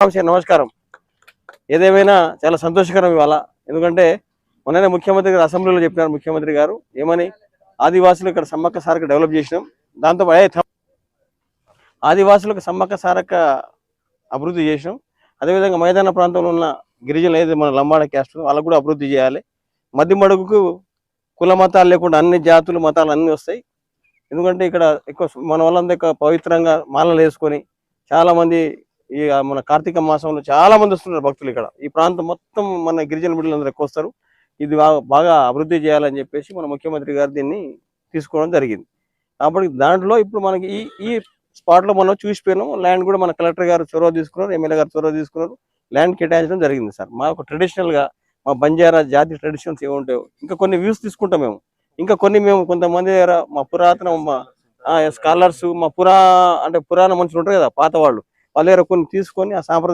నమస్కారం. ఏదేమైనా చాలా సంతోషకరం ఇవాళ. ఎందుకంటే మొన్ననే ముఖ్యమంత్రి గారు అసెంబ్లీలో చెప్పినారు. ముఖ్యమంత్రి గారు ఏమని, ఆదివాసులు ఇక్కడ సమ్మక్క సారక్క డెవలప్ చేసినాం, దాంతో ఆదివాసులకు సమ్మక్క సారక్క అభివృద్ధి చేసినాం. అదేవిధంగా మైదాన ప్రాంతంలో ఉన్న గిరిజనులు ఏదైతే మన లంబాడ క్యాస్ట్ వాళ్ళకు కూడా అభివృద్ధి చేయాలి. మధ్య మడుగుకు కుల మతాలు లేకుండా అన్ని జాతులు మతాలు అన్నీ వస్తాయి. ఎందుకంటే ఇక్కడ ఎక్కువ మన వాళ్ళందరూ పవిత్రంగా మాలలు వేసుకొని చాలామంది ఈ మన కార్తీక మాసంలో చాలా మంది వస్తున్నారు భక్తులు. ఇక్కడ ఈ ప్రాంతం మొత్తం మన గిరిజన బిడ్డలందరూ ఎక్కువ వస్తారు. ఇది బాగా అభివృద్ధి చేయాలని చెప్పేసి మన ముఖ్యమంత్రి గారు దీన్ని తీసుకోవడం జరిగింది. కాబట్టి దాంట్లో ఇప్పుడు మనకి ఈ ఈ స్పాట్లో మనం చూసిపోయినాం. ల్యాండ్ కూడా మన కలెక్టర్ గారు చొరవ తీసుకున్నారు, ఎమ్మెల్యే గారు చొరవ తీసుకున్నారు, ల్యాండ్ కేటాయించడం జరిగింది సార్. మాకు ట్రెడిషనల్గా మా బంజారా జాతి ట్రెడిషన్స్ ఏముంటాయో ఇంకా కొన్ని వ్యూస్ తీసుకుంటాం మేము. ఇంకా కొన్ని మేము కొంతమంది దగ్గర మా పురాతన మా స్కాలర్స్ మా పురాణ మనుషులు ఉంటారు కదా పాత వాళ్ళు, వాళ్ళ దగ్గర కొన్ని తీసుకొని ఆ సాంప్రదాయం